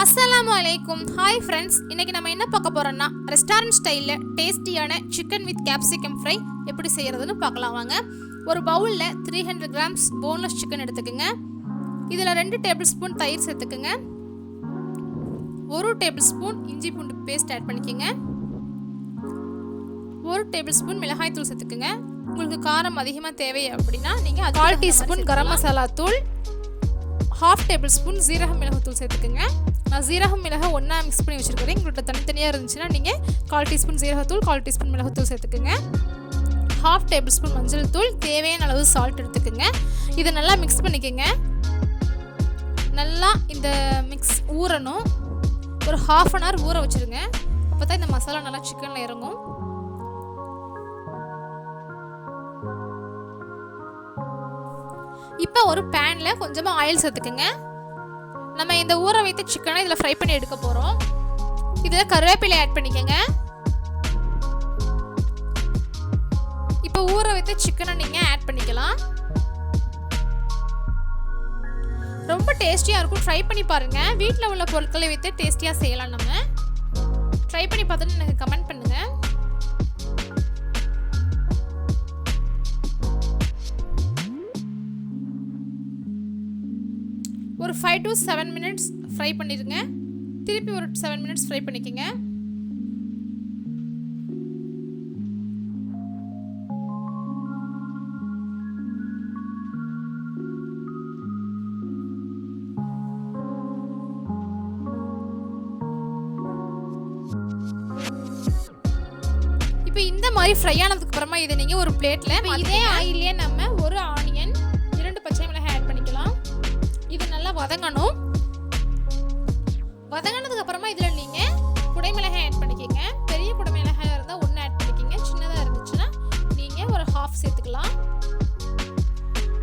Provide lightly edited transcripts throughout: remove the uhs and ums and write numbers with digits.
அஸ்ஸலாமு அலைக்கும். Hi friends, இன்றைக்கி நம்ம என்ன பார்க்க போகிறோன்னா ரெஸ்டாரண்ட் ஸ்டைலில் டேஸ்டியான சிக்கன் வித் கேப்சிகம் ஃப்ரை எப்படி செய்கிறதுன்னு பார்க்கலாம் வாங்க. ஒரு பவுலில் 300 கிராம்ஸ் போன்லெஸ் சிக்கன் எடுத்துக்கோங்க. இதில் 2 டேபிள் ஸ்பூன் தயிர் சேர்த்துக்குங்க. 1 டேபிள் ஸ்பூன் இஞ்சி பூண்டு பேஸ்ட் ஆட் பண்ணிக்கோங்க. 1 டேபிள் ஸ்பூன் மிளகாய் தூள் சேர்த்துக்குங்க. உங்களுக்கு காரம் அதிகமாக தேவை அப்படின்னா நீங்கள் 1/4 டீஸ்பூன் கரம் மசாலா தூள், 1/2 டேபிள் ஸ்பூன் ஜீரக மிளகு தூள் சேர்த்துக்குங்க. நான் ஜீரகம் மிளகு ஒன்றா மிக்ஸ் பண்ணி வச்சுருக்கிறேன். உங்கள்கிட்ட தனித்தனியாக இருந்துச்சுன்னா நீங்கள் 1/4 டீஸ்பூன் ஜீரகத்தூள், 1/4 டீஸ்பூன் மிளகுத்தூள் சேர்த்துக்குங்க. 1/2 டேபிள் ஸ்பூன் மஞ்சள் தூள், தேவையான அளவு சால்ட் எடுத்துக்குங்க. இதை நல்லா மிக்ஸ் பண்ணிக்கோங்க. நல்லா இந்த மிக்ஸ் ஊறணும். ஒரு 1/2 அன் ஹவர் ஊற வச்சுருங்க. அப்போ தான் இந்த மசாலா நல்லா சிக்கனில் இறங்கும். இப்போ ஒரு பேனில் கொஞ்சமாக ஆயில் சேர்த்துக்குங்க. நம்ம இந்த ஊற வைத்த சிக்கனை இதில் ஃப்ரை பண்ணி எடுக்க போகிறோம். இதில் கருவேப்பிலை ஆட் பண்ணிக்கோங்க. இப்போ ஊற வைத்த சிக்கனை நீங்கள் ஆட் பண்ணிக்கலாம். ரொம்ப டேஸ்டியாக இருக்கும். ட்ரை பண்ணி பாருங்கள். வீட்டில் உள்ள பொருட்களை வைத்து டேஸ்டியாக செய்யலாம். நம்ம ட்ரை பண்ணி பார்த்துட்டு எனக்கு கமெண்ட் பண்ணுங்கள். ஒரு 5 to 7 மினிட்ஸ் ஃப்ரை பண்ணிடுங்க. திருப்பி ஒரு 7 மினிட்ஸ் ஃப்ரை பண்ணிக்கோங்க. இப்போ இந்த மாதிரி ஃப்ரை ஆனதுக்கு அப்புறமா இதை நீங்கள் ஒரு பிளேட்டில் இதே ஆயிலே நம்ம ஒரு ஆனியன், 2 பச்சை மிளகாய் ஆட் பண்ணிக்கலாம். இது நல்லா வதங்கணும். வதங்கினதுக்கு அப்புறமா இதில் நீங்கள் குடைமிளகாய் ஆட் பண்ணிக்கோங்க. பெரிய குடைமிளகாய் இருந்தால் 1 ஆட் பண்ணிக்கோங்க. சின்னதாக இருந்துச்சுன்னா நீங்கள் ஒரு 1/2 சேர்த்துக்கலாம்.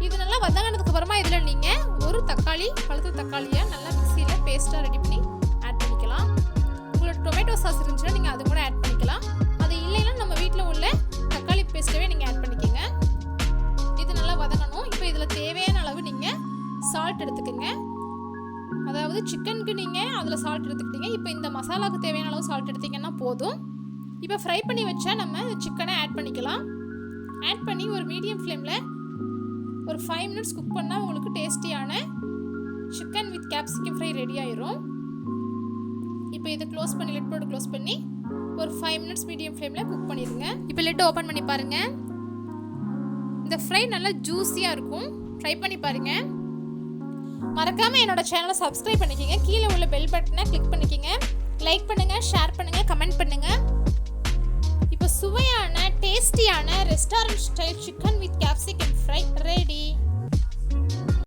இது நல்லா வதங்கினதுக்கு அப்புறமா இதில் நீங்கள் ஒரு தக்காளி, பழுத்த தக்காளியை நல்லா மிக்சியில் பேஸ்ட்டாக ரெடி பண்ணி ஆட் பண்ணிக்கலாம். உங்களோட டொமேட்டோ சாஸ் இருந்துச்சுன்னா நீங்கள் அது கூட ஆட் பண்ணிக்கலாம். அது இல்லைன்னா நம்ம வீட்டில் உள்ள தக்காளி பேஸ்ட்டவே நீங்கள் ஆட் பண்ணிக்கோங்க. இது நல்லா வதங்கணும். இப்போ இதில் தேவையான அளவு நீங்கள் சால்ட் எடுத்துக்கோங்க. அதாவது சிக்கனுக்கு நீங்கள் அதில் சால்ட் எடுத்துக்கிட்டீங்க. இப்போ இந்த மசாலாவுக்கு தேவையான அளவு சால்ட் எடுத்தீங்கன்னா போதும். இப்போ ஃப்ரை பண்ணி வச்சா நம்ம சிக்கனை ஆட் பண்ணிக்கலாம். ஆட் பண்ணி ஒரு மீடியம் ஃப்ளேமில் ஒரு 5 மினிட்ஸ் குக் பண்ணால் உங்களுக்கு டேஸ்டியான chicken with capsicum fry ready ஆயிரும். இப்போ இதை க்ளோஸ் பண்ணி லிட் போட்டு க்ளோஸ் பண்ணி ஒரு 5 மினிட்ஸ் மீடியம் ஃப்ளேமில் குக் பண்ணிடுங்க. இப்போ லிட் ஓப்பன் பண்ணி பாருங்கள். இந்த ஃப்ரை நல்லா ஜூஸியாக இருக்கும். ட்ரை பண்ணி பாருங்கள். மறக்காமல் என்னோட சேனலை சப்ஸ்கிரைப் பண்ணிக்கோங்க. கீழே உள்ள பெல் பட்டனை கிளிக் பண்ணிக்கோங்க. லைக் பண்ணுங்கள், ஷேர் பண்ணுங்கள், கமெண்ட் பண்ணுங்கள். இப்போ சுவையான டேஸ்டியான ரெஸ்டாரண்ட் ஸ்டைல் சிக்கன்